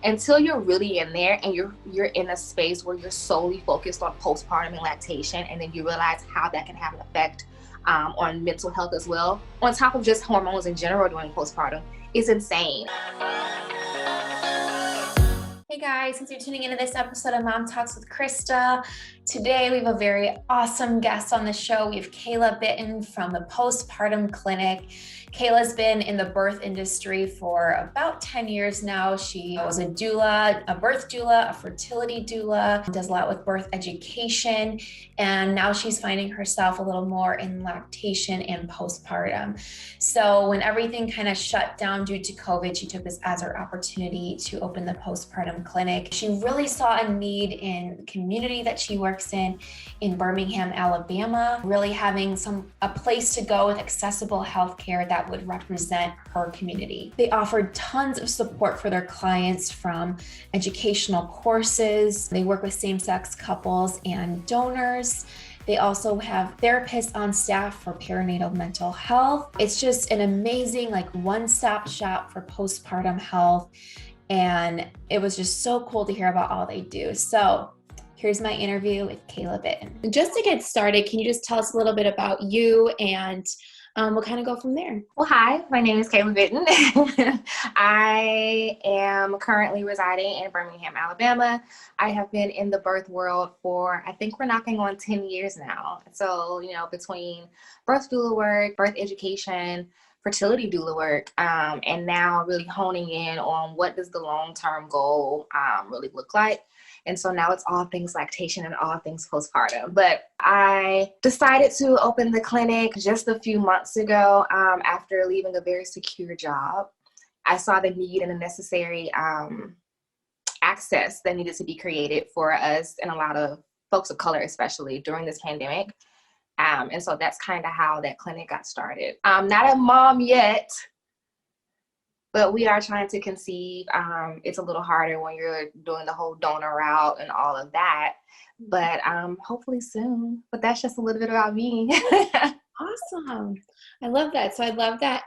until you're really in there and you're in a space where you're solely focused on postpartum and lactation, and then you realize how that can have an effect on mental health as well, on top of just hormones in general during postpartum, is insane. Hey guys, since you're tuning into this episode of Mom Talks with Krista, today we have a very awesome guest on the show. We have Kayla Bitten from the Postpartum Clinic. Kayla's been in the birth industry for about 10 years now. She was a doula, a birth doula, a fertility doula, does a lot with birth education, and now she's finding herself a little more in lactation and postpartum. So when everything kind of shut down due to COVID, she took this as her opportunity to open the Postpartum Clinic. She really saw a need in the community that she works in Birmingham, Alabama, really having a place to go with accessible healthcare that would represent her community. They offered tons of support for their clients, from educational courses. They work with same-sex couples and donors. They also have therapists on staff for perinatal mental health. It's just an amazing one-stop shop for postpartum health. And it was just so cool to hear about all they do. So here's my interview with Kayla Bitten. Just to get started, can you just tell us a little bit about you, and we'll kind of go from there. Well, hi, my name is Kayla Bitten. I am currently residing in Birmingham, Alabama. I have been in the birth world for, I think we're knocking on 10 years now. So, between birth doula work, birth education, fertility doula work, and now really honing in on what does the long-term goal really look like. And so now it's all things lactation and all things postpartum. But I decided to open the clinic just a few months ago after leaving a very secure job. I saw the need and the necessary access that needed to be created for us and a lot of folks of color, especially during this pandemic. And so that's kind of how that clinic got started. I'm not a mom yet, but we are trying to conceive. It's a little harder when you're doing the whole donor route and all of that, but hopefully soon. But that's just a little bit about me. Awesome. I love that. So I love that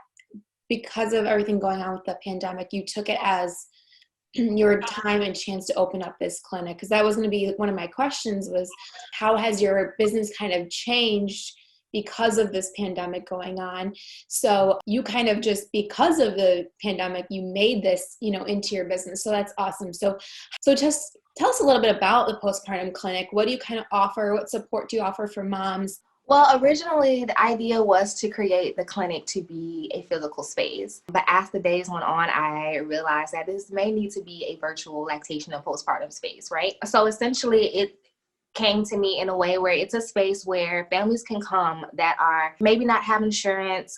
because of everything going on with the pandemic, you took it as your time and chance to open up this clinic. Because that was going to be one of my questions, was how has your business kind of changed because of this pandemic going on? So you kind of just, because of the pandemic, you made this, into your business. So that's awesome. So just tell us a little bit about the Postpartum Clinic. What do you kind of offer? What support do you offer for moms? Well, originally the idea was to create the clinic to be a physical space. But as the days went on, I realized that this may need to be a virtual lactation and postpartum space, right? So essentially it came to me in a way where it's a space where families can come that are maybe not have insurance,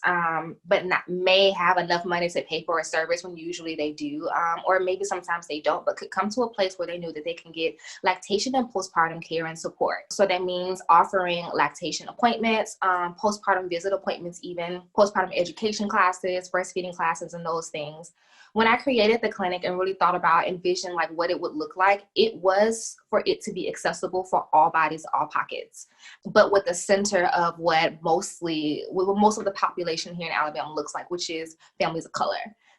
but may have enough money to pay for a service when usually they do, or maybe sometimes they don't, but could come to a place where they knew that they can get lactation and postpartum care and support. So that means offering lactation appointments, postpartum visit appointments, even postpartum education classes, breastfeeding classes, and those things. When I created the clinic and really thought about, envisioned what it would look like, it was for it to be accessible for all bodies, all pockets, but with the center of what most of the population here in Alabama looks like, which is families of color.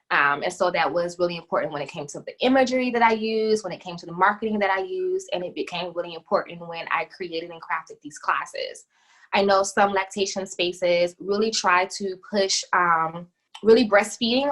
And so that was really important when it came to the imagery that I used, when it came to the marketing that I used, and it became really important when I created and crafted these classes. I know some lactation spaces really try to push really breastfeeding,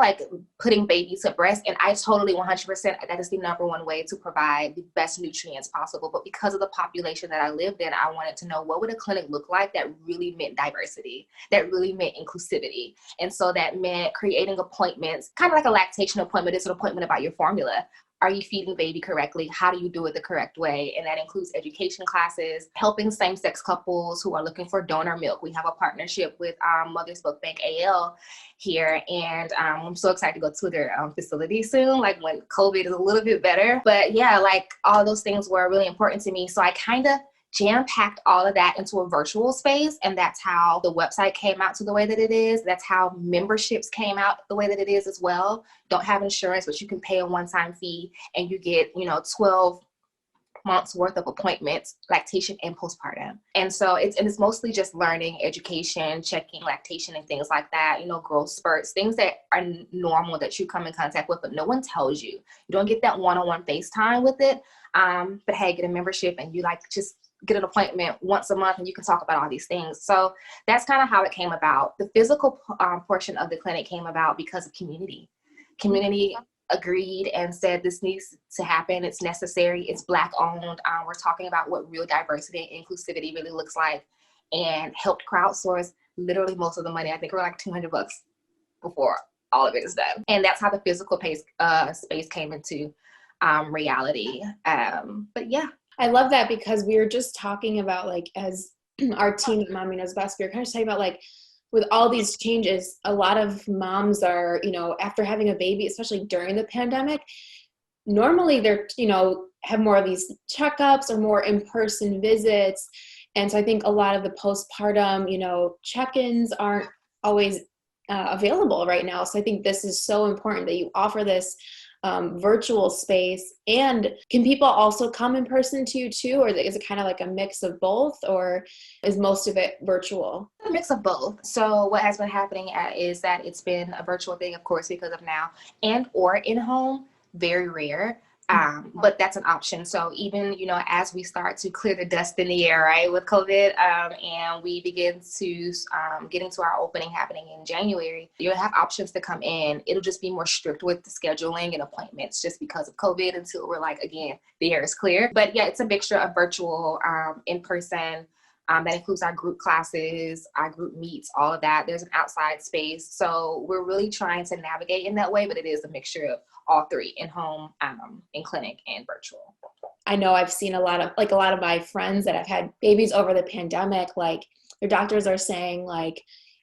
putting babies to breast. And I totally 100%, that is the number one way to provide the best nutrients possible. But because of the population that I lived in, I wanted to know what would a clinic look like that really meant diversity, that really meant inclusivity. And so that meant creating appointments, kind of like a lactation appointment. It's an appointment about your formula. Are you feeding baby correctly? How do you do it the correct way? And that includes education classes, helping same-sex couples who are looking for donor milk. We have a partnership with Mother's Milk Bank AL here, and I'm so excited to go to their facility soon, when COVID is a little bit better. But yeah, all those things were really important to me. So I kind of jam-packed all of that into a virtual space, and that's how the website came out to the way that it is. That's how memberships came out the way that it is as well. Don't have insurance, but you can pay a one-time fee and you get 12 months worth of appointments, lactation and postpartum. And so it's mostly just learning, education, checking lactation and things like that, growth spurts, things that are normal that you come in contact with, but no one tells you. You don't get that one-on-one FaceTime with it. But hey, get a membership and you just get an appointment once a month and you can talk about all these things. So that's kind of how it came about. The physical portion of the clinic came about because of community. Community agreed and said this needs to happen. It's necessary. It's Black owned. We're talking about what real diversity and inclusivity really looks like, and helped crowdsource literally most of the money. I think we're like $200 before all of it is done. And that's how the physical space came into reality. But yeah. I love that, because we were just talking about, as our team at Mommy Knows Best, we were kind of talking about with all these changes, a lot of moms are, after having a baby, especially during the pandemic, normally they're, have more of these checkups or more in-person visits. And so I think a lot of the postpartum, check-ins aren't always available right now. So I think this is so important that you offer this virtual space. And can people also come in person to you too? Or is it kind of like a mix of both, or is most of it virtual? A mix of both. So what has been happening is that it's been a virtual thing, of course, because of now, and or in home, very rare. But that's an option. So even, as we start to clear the dust in the air, right, with COVID, and we begin to get into our opening happening in January, you'll have options to come in. It'll just be more strict with the scheduling and appointments just because of COVID until we're again, the air is clear. But yeah, it's a mixture of virtual, in person. That includes our group classes, our group meets, all of that. There's an outside space. So we're really trying to navigate in that way, but it is a mixture of all three: in home, in clinic, and virtual. I know I've seen a lot of my friends that have had babies over the pandemic, their doctors are saying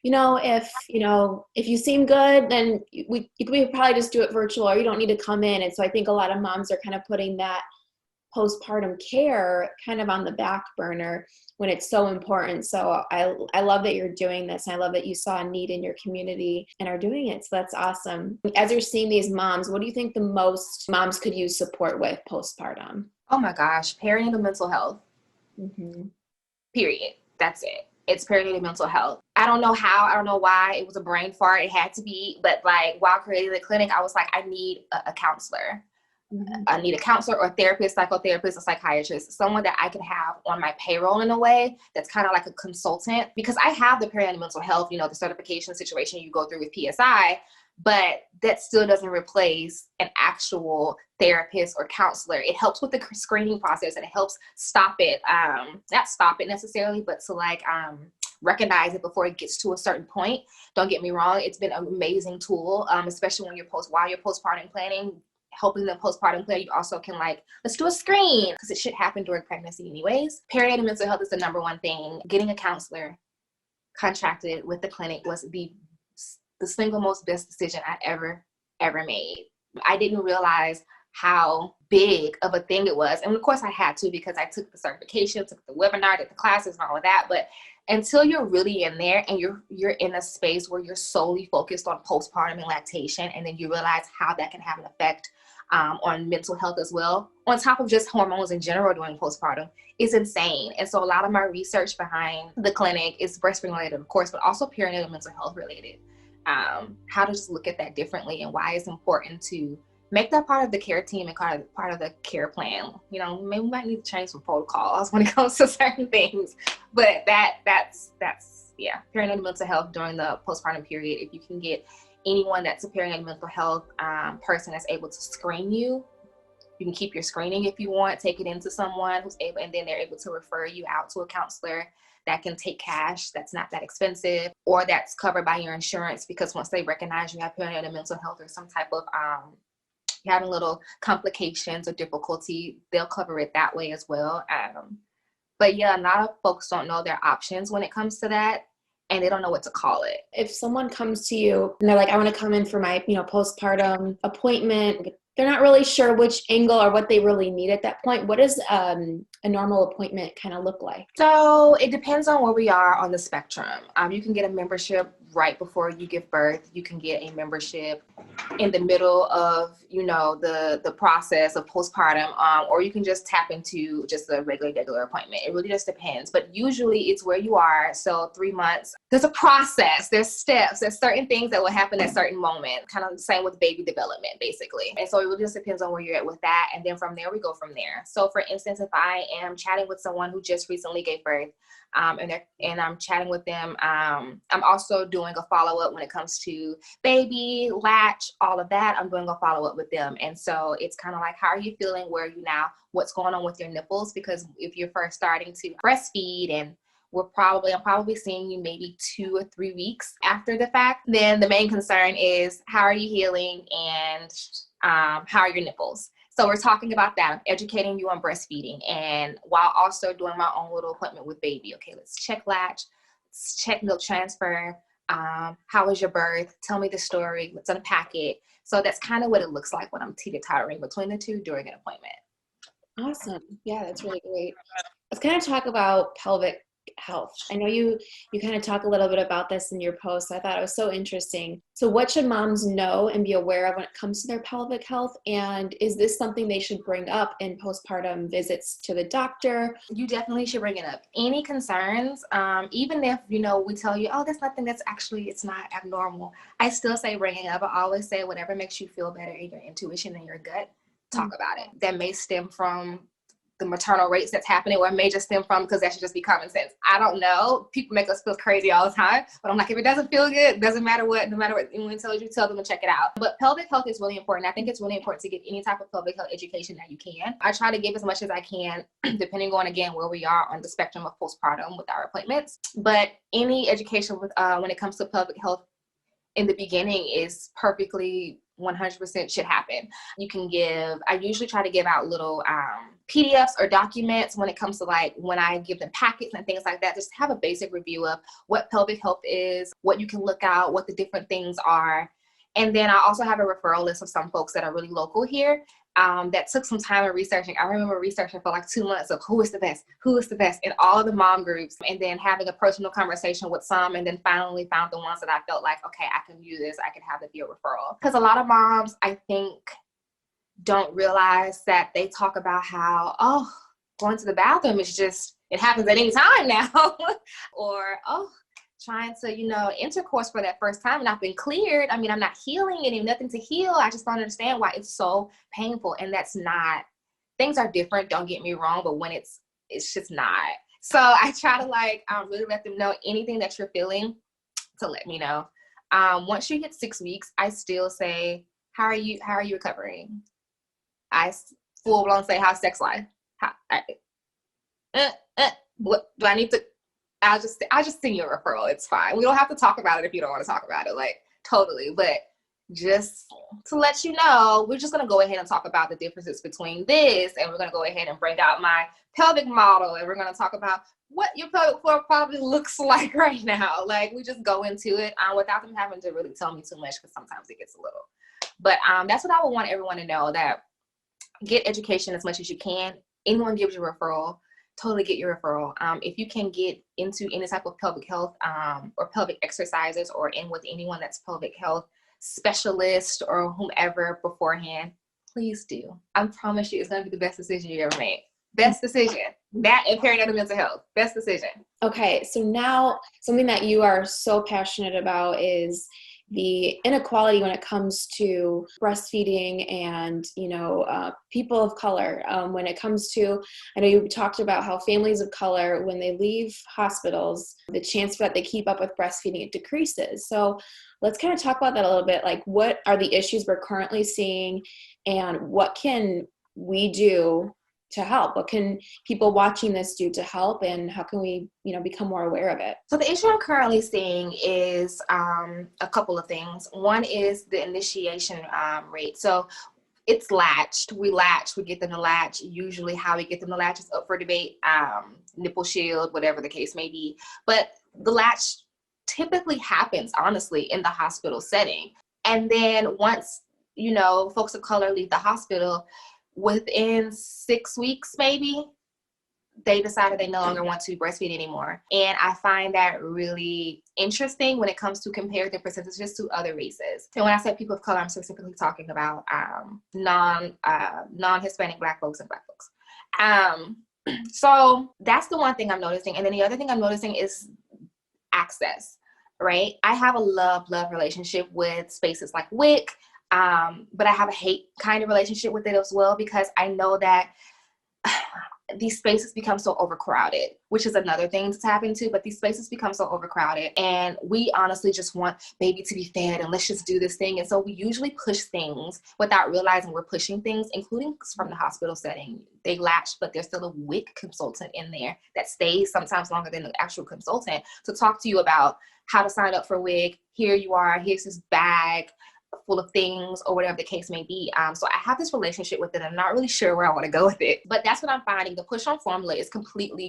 if you seem good, then we could probably just do it virtual, or you don't need to come in. And so I think a lot of moms are kind of putting that postpartum care kind of on the back burner when it's so important. So I love that you're doing this. And I love that you saw a need in your community and are doing it. So that's awesome. As you're seeing these moms, what do you think the most moms could use support with postpartum? Oh my gosh, perinatal mental health. Mm-hmm. Period. That's it. It's perinatal mental health. I don't know how, I don't know why. It was a brain fart. It had to be. But while creating the clinic, I was I need a counselor. Mm-hmm. I need a counselor or a therapist, psychotherapist, a psychiatrist, someone that I can have on my payroll in a way that's kind of like a consultant, because I have the perinatal mental health, the certification situation you go through with PSI, but that still doesn't replace an actual therapist or counselor. It helps with the screening process, and it helps stop it, not stop it necessarily, but to recognize it before it gets to a certain point. Don't get me wrong. It's been an amazing tool, especially when while you're postpartum planning, helping them postpartum plan. You also can let's do a screen, because it should happen during pregnancy anyways. Perinatal mental health is the number one thing. Getting a counselor contracted with the clinic was the single most best decision I ever made. I didn't realize how big of a thing it was. And of course I had to, because I took the certification, took the webinar, did the classes and all of that. But until you're really in there and you're in a space where you're solely focused on postpartum and lactation, and then you realize how that can have an effect on mental health as well, on top of just hormones in general during postpartum, is insane. And so a lot of my research behind the clinic is breastfeeding related, of course, but also perinatal mental health related. How to just look at that differently, and why it's important to make that part of the care team and part of the care plan. Maybe we might need to change some protocols when it comes to certain things, but that's perinatal mental health during the postpartum period. If you can get anyone that's a perinatal mental health person that's able to screen you, you can keep your screening if you want, take it into someone who's able, and then they're able to refer you out to a counselor that can take cash, that's not that expensive, or that's covered by your insurance, because once they recognize you have perinatal mental health or some type of you're having little complications or difficulty, they'll cover it that way as well. But yeah, a lot of folks don't know their options when it comes to that, and they don't know what to call it. If someone comes to you and they're I want to come in for my, postpartum appointment, they're not really sure which angle or what they really need at that point, what does a normal appointment kind of look like? So it depends on where we are on the spectrum. You can get a membership right before you give birth, you can get a membership in the middle of, the process of postpartum, or you can just tap into just a regular appointment. It really just depends. But usually it's where you are. So 3 months, there's a process, there's steps, there's certain things that will happen at certain moments, kind of the same with baby development, basically. And so it really just depends on where you're at with that. And then from there, we go from there. So for instance, if I am chatting with someone who just recently gave birth, and I'm chatting with them, I'm also doing a follow-up when it comes to baby, latch, all of that. I'm doing a follow-up with them. And so it's kind of like, how are you feeling? Where are you now? What's going on with your nipples? Because if you're first starting to breastfeed and I'm probably seeing you maybe 2 or 3 weeks after the fact, then the main concern is how are you healing and how are your nipples? So we're talking about that. I'm educating you on breastfeeding, and while also doing my own little appointment with baby. Okay, let's check latch, let's check milk transfer. How was your birth? Tell me the story. Let's unpack it. So that's kind of what it looks like when I'm teeter-tottering between the two during an appointment. Awesome. Yeah, that's really great. Let's kind of talk about pelvic health. I know you kind of talk a little bit about this in your post. I thought it was so interesting. So what should moms know and be aware of when it comes to their pelvic health? And is this something they should bring up in postpartum visits to the doctor? You definitely should bring it up. Any concerns, even if, we tell you, oh, that's nothing, it's not abnormal. I still say bring it up. I always say whatever makes you feel better in your intuition and your gut, talk about it. That may stem from the maternal rates that's happening, or it may just stem from, because that should just be common sense. I don't know. People make us feel crazy all the time, but I'm like, if it doesn't feel good, no matter what anyone tells you, tell them to check it out. But pelvic health is really important. I think it's really important to get any type of pelvic health education that you can. I try to give as much as I can, depending on, again, where we are on the spectrum of postpartum with our appointments. But any education with when it comes to pelvic health in the beginning is perfectly 100% should happen. I usually try to give out little PDFs or documents when it comes to, like, when I give them packets and things like that, just have a basic review of what pelvic health is, what you can look out, what the different things are. And then I also have a referral list of some folks that are really local here that took some time in researching. I remember researching for like 2 months of who is the best in all of the mom groups, and then having a personal conversation with some, and then finally found the ones that I felt like, okay, I can do this. I can have it be a referral. Because a lot of moms, I think, don't realize that they talk about how, oh, going to the bathroom is just, it happens at any time now. Or, oh, trying to, intercourse for that first time and I've been cleared. I mean, I'm not healing and nothing to heal. I just don't understand why it's so painful. And that's not, things are different, don't get me wrong, but when it's just not. So I try to really let them know anything that you're feeling to let me know. Once you hit 6 weeks, I still say, how are you recovering? I full blown say, how's sex life? What do I need to, I'll just send you a referral. It's fine. We don't have to talk about it if you don't want to talk about it, like, totally. But just to let you know, we're just going to go ahead and talk about the differences between this, and we're going to go ahead and bring out my pelvic model, and we're going to talk about what your pelvic floor probably looks like right now. Like, we just go into it without them having to really tell me too much, because sometimes it gets a little. But that's what I would want everyone to know, that get education as much as you can. Anyone gives you a referral, totally get your referral. If you can get into any type of pelvic health or pelvic exercises, or in with anyone that's pelvic health specialist or whomever beforehand, please do. I promise you, it's going to be the best decision you ever made. Best decision. That and perinatal mental health. Best decision. Okay, so now something that you are so passionate about is the inequality when it comes to breastfeeding and, people of color. When it comes to, I know you talked about how families of color, when they leave hospitals, the chance that they keep up with breastfeeding, it decreases. So let's kind of talk about that a little bit. Like, what are the issues we're currently seeing, and what can we do to help? What can people watching this do to help, and how can we, become more aware of it? So the issue I'm currently seeing is a couple of things. One is the initiation rate. So it's latched. We get them to latch. Usually how we get them to latch is up for debate, nipple shield, whatever the case may be. But the latch typically happens, honestly, in the hospital setting. And then once, folks of color leave the hospital, within 6 weeks, maybe, they decided they no longer want to breastfeed anymore. And I find that really interesting when it comes to comparative percentages to other races. And when I say people of color, I'm specifically talking about non-Hispanic Black folks and Black folks. So that's the one thing I'm noticing. And then the other thing I'm noticing is access, right? I have a love relationship with spaces like WIC, but I have a hate kind of relationship with it as well, because I know that these spaces become so overcrowded, which is another thing to tap into, but these spaces become so overcrowded, and we honestly just want baby to be fed and let's just do this thing. And so we usually push things without realizing we're pushing things, including from the hospital setting. They latch, but there's still a WIC consultant in there that stays sometimes longer than the actual consultant to talk to you about how to sign up for WIC. Here you are, here's this bag full of things, or whatever the case may be. So I have this relationship with it. I'm not really sure where I want to go with it, but that's what I'm finding. The push on formula is completely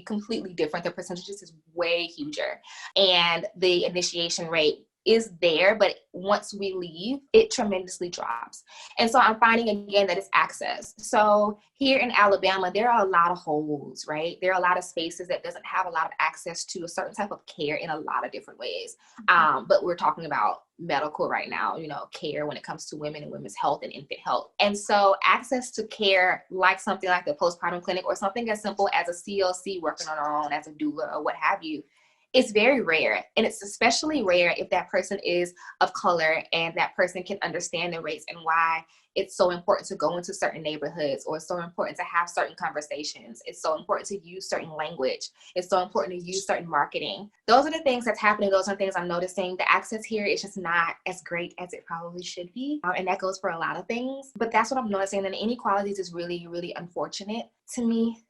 different. The percentages is way huger, and the initiation rate is there, but once we leave, it tremendously drops. And so I'm finding again that it's access. So here in Alabama, there are a lot of holes, right? There are a lot of spaces that doesn't have a lot of access to a certain type of care in a lot of different ways. But we're talking about medical right now, care when it comes to women and women's health and infant health. And so access to care, like something like the postpartum clinic or something as simple as a CLC working on our own as a doula or what have you, it's very rare. And it's especially rare if that person is of color and that person can understand the race and why it's so important to go into certain neighborhoods, or it's so important to have certain conversations. It's so important to use certain language. It's so important to use certain marketing. Those are the things that's happening. Those are the things I'm noticing. The access here is just not as great as it probably should be. And that goes for a lot of things. But that's what I'm noticing. And the inequalities is really, really unfortunate to me,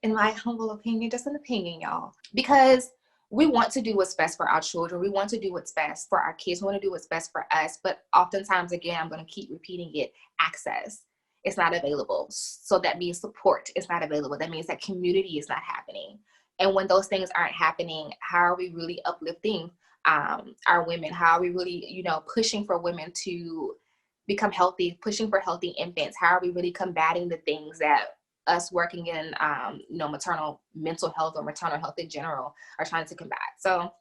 in my humble opinion, just an opinion, y'all. Because we want to do what's best for our children. We want to do what's best for our kids. We want to do what's best for us. But oftentimes, again, I'm going to keep repeating it, access is not available. So that means support is not available. That means that community is not happening. And when those things aren't happening, how are we really uplifting our women? How are we really, pushing for women to become healthy, pushing for healthy infants? How are we really combating the things that us working in, maternal mental health or maternal health in general are trying to combat? So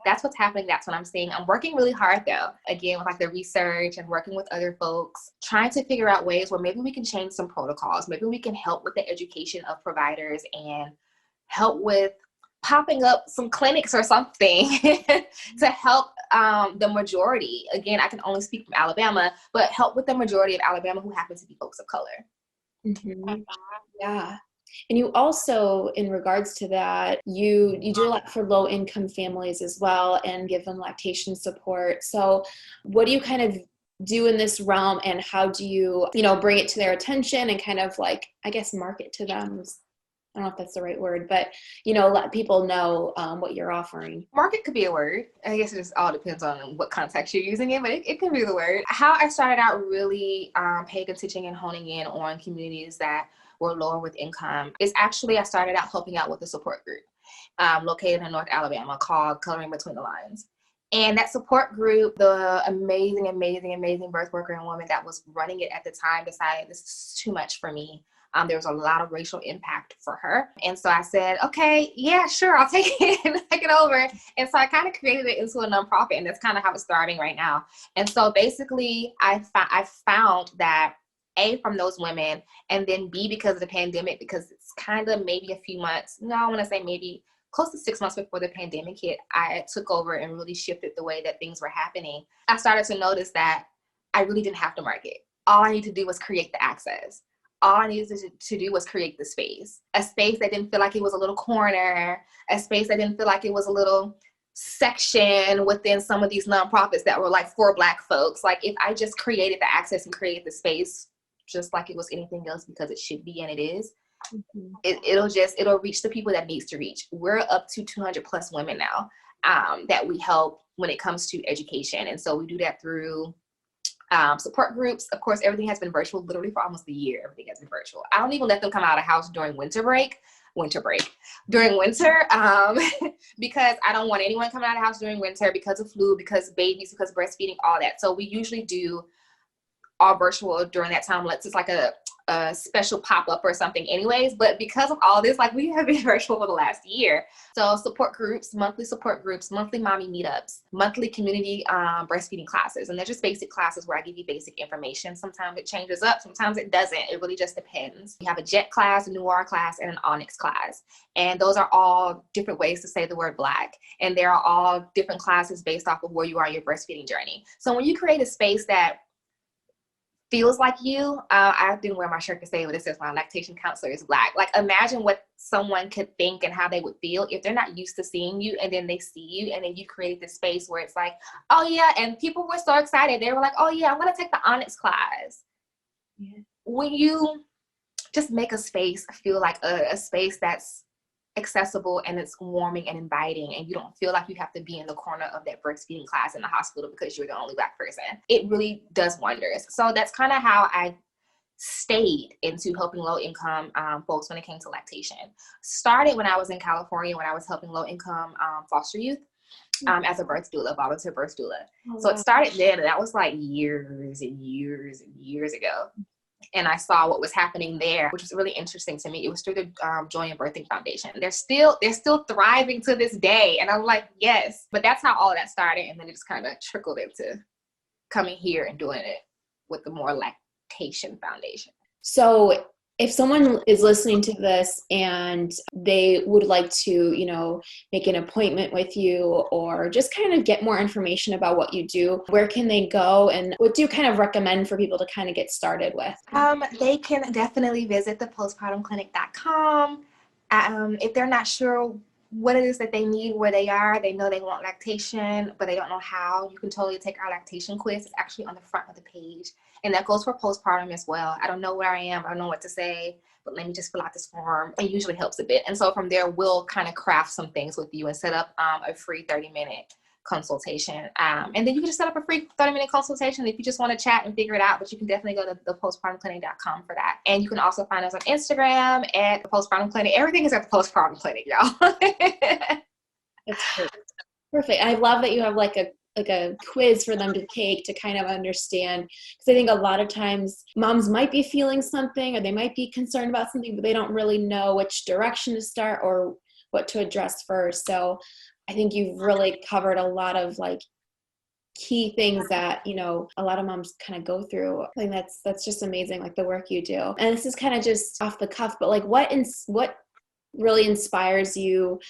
that's what's happening. That's what I'm seeing. I'm working really hard though, again, with like the research and working with other folks, trying to figure out ways where maybe we can change some protocols. Maybe we can help with the education of providers and help with popping up some clinics or something to help the majority. Again, I can only speak from Alabama, but help with the majority of Alabama who happen to be folks of color. Yeah. And you also, in regards to that, you do a lot for low income families as well and give them lactation support. So what do you kind of do in this realm, and how do you, bring it to their attention and kind of like, I guess, market to them? I don't know if that's the right word, but, let people know what you're offering. Market could be a word. I guess it just all depends on what context you're using it, but it can be the word. How I started out really paying attention and honing in on communities that were lower with income is actually I started out helping out with a support group located in North Alabama called Coloring Between the Lines. And that support group, the amazing birth worker and woman that was running it at the time decided this is too much for me. There was a lot of racial impact for her. And so I said, okay, yeah, sure, I'll take it and take it over. And so I kind of created it into a nonprofit, and that's kind of how it's starting right now. And so basically I found that from those women, and then B, because of the pandemic, because it's kind of maybe a few months, no, I want to say maybe close to 6 months before the pandemic hit, I took over and really shifted the way that things were happening. I started to notice that I really didn't have to market. All I needed to do was create the access. All I needed to do was create the space, a space that didn't feel like it was a little corner, a space that didn't feel like it was a little section within some of these nonprofits that were like for Black folks. Like if I just created the access and created the space, just like it was anything else, because it should be and it is, it'll reach the people that it needs to reach. We're up to 200 plus women now that we help when it comes to education. And so we do that through support groups. Of course, everything has been virtual literally for almost a year. Everything has been virtual. I don't even let them come out of the house during during winter, because I don't want anyone coming out of the house during winter because of flu, because babies, because breastfeeding, all that. So we usually do all virtual during that time. It's like a special pop-up or something anyways, but because of all this, like, we have been virtual for the last year. So support groups, monthly mommy meetups, monthly community breastfeeding classes, and they're just basic classes where I give you basic information. Sometimes it changes up, sometimes it doesn't. It really just depends. We have a jet class, a noir class, and an onyx class, and those are all different ways to say the word Black, and they are all different classes based off of where you are in your breastfeeding journey. So when you create a space that feels like you, I didn't wear my shirt to say, but it says my lactation counselor is Black. Like, imagine what someone could think and how they would feel if they're not used to seeing you, and then they see you, and then you create this space where it's like, oh yeah, and people were so excited. They were like, oh yeah, I'm gonna take the Onyx class. Yeah. When you just make a space feel like a space that's accessible and it's warming and inviting, and you don't feel like you have to be in the corner of that breastfeeding class in the hospital because you're the only Black person, it really does wonders. So that's kind of how I stayed into helping low-income folks when it came to lactation. Started when I was in California, when I was helping low-income foster youth as a birth doula, volunteer birth doula. Oh, so wow. It started then, and that was like years and years and years ago. And I saw what was happening there, which was really interesting to me. It was through the Joy and Birthing Foundation. They're still thriving to this day. And I'm like, yes. But that's how all of that started. And then it just kind of trickled into coming here and doing it with the more lactation foundation. So if someone is listening to this and they would like to, make an appointment with you or just kind of get more information about what you do, where can they go, and what do you kind of recommend for people to kind of get started with? They can definitely visit the postpartumclinic.com. If they're not sure what it is that they need, where they are, they know they want lactation, but they don't know how, you can totally take our lactation quiz. It's actually on the front of the page. And that goes for postpartum as well. I don't know where I am. I don't know what to say, but let me just fill out this form. It usually helps a bit. And so from there, we'll kind of craft some things with you and set up a free 30-minute consultation. And then you can just set up a free 30-minute consultation if you just want to chat and figure it out. But you can definitely go to the postpartumclinic.com for that. And you can also find us on Instagram at the Postpartum Clinic. Everything is at the Postpartum Clinic, y'all. That's perfect. I love that you have like a quiz for them to take to kind of understand, because I think a lot of times moms might be feeling something or they might be concerned about something, but they don't really know which direction to start or what to address first. So I think you've really covered a lot of like key things that, a lot of moms kind of go through. I think that's just amazing, like the work you do. And this is kind of just off the cuff, but like what really inspires you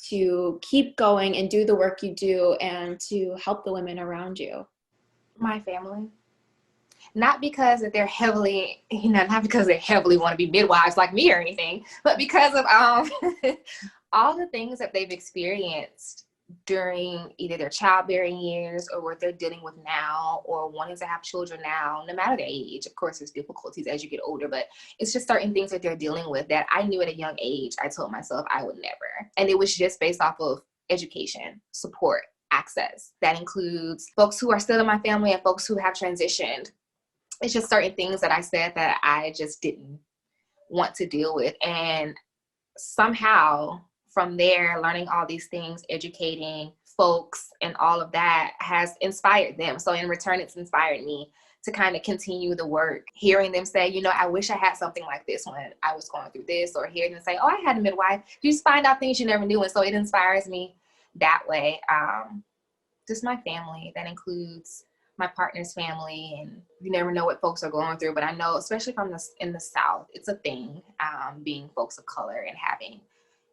to keep going and do the work you do and to help the women around you? My family. Not because that they're heavily, not because they heavily want to be midwives like me or anything, but because of all the things that they've experienced during either their childbearing years or what they're dealing with now or wanting to have children now, no matter the age. Of course, there's difficulties as you get older, but it's just certain things that they're dealing with that I knew at a young age, I told myself I would never. And it was just based off of education, support, access. That includes folks who are still in my family and folks who have transitioned. It's just certain things that I said that I just didn't want to deal with. And somehow from there, learning all these things, educating folks and all of that has inspired them. So in return, it's inspired me to kind of continue the work, hearing them say, I wish I had something like this when I was going through this, or hearing them say, oh, I had a midwife. You just find out things you never knew. And so it inspires me that way. Just my family, that includes my partner's family, and you never know what folks are going through, but I know, especially in the South, it's a thing, being folks of color and having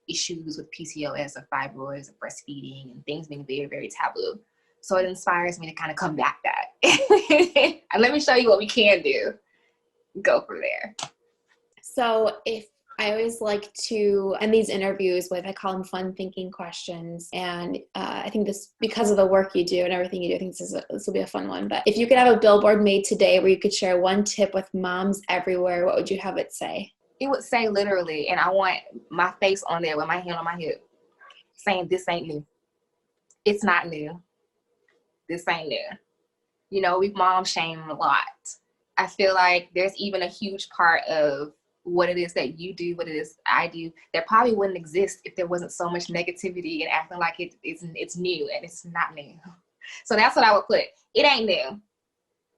issues with PCOS or fibroids or breastfeeding and things being very, very taboo. So it inspires me to kind of combat that. And let me show you what we can do. Go from there. So I always like to end these interviews with, I call them fun thinking questions. And I think this, because of the work you do and everything you do, I think this will be a fun one. But if you could have a billboard made today where you could share one tip with moms everywhere, what would you have it say? It would say literally, and I want my face on there with my hand on my hip, saying this ain't new. It's not new. This ain't new. We've mom shamed a lot. I feel like there's even a huge part of what it is that you do, what it is I do, that probably wouldn't exist if there wasn't so much negativity and acting like it's new, and it's not new. So that's what I would put. It ain't new.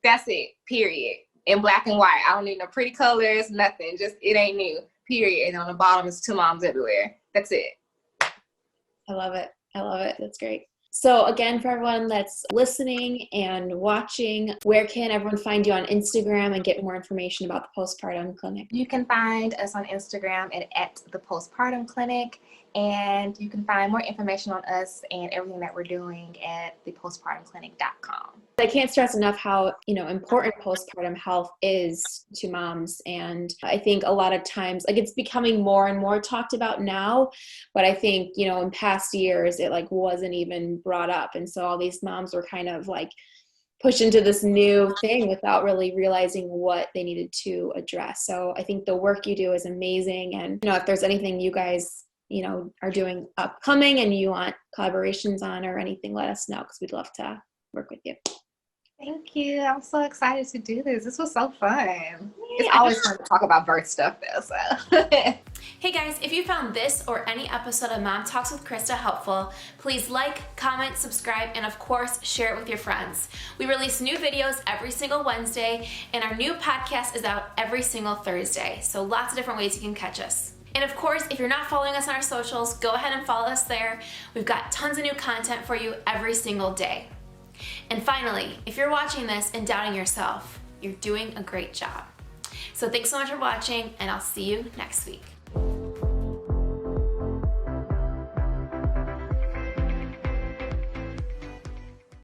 That's it, period. in black and white. I don't need no pretty colors, nothing. Just it ain't new. Period. And on the bottom is 2 moms everywhere. That's it. I love it. I love it. That's great. So again, for everyone that's listening and watching, where can everyone find you on Instagram and get more information about the Postpartum Clinic? You can find us on Instagram at the Postpartum Clinic, and you can find more information on us and everything that we're doing at thepostpartumclinic.com. I can't stress enough how, important postpartum health is to moms. And I think a lot of times, it's becoming more and more talked about now, but I think, in past years, it wasn't even brought up. And so all these moms were kind of pushed into this new thing without really realizing what they needed to address. So I think the work you do is amazing. And, if there's anything you guys, are doing upcoming and you want collaborations on or anything, let us know, because we'd love to work with you. Thank you. I'm so excited to do this. This was so fun. It's always fun to talk about birth stuff though. So. Hey guys, if you found this or any episode of Mom Talks with Krista helpful, please like, comment, subscribe, and of course, share it with your friends. We release new videos every single Wednesday, and our new podcast is out every single Thursday. So lots of different ways you can catch us. And of course, if you're not following us on our socials, go ahead and follow us there. We've got tons of new content for you every single day. And finally, if you're watching this and doubting yourself, you're doing a great job. So thanks so much for watching, and I'll see you next week.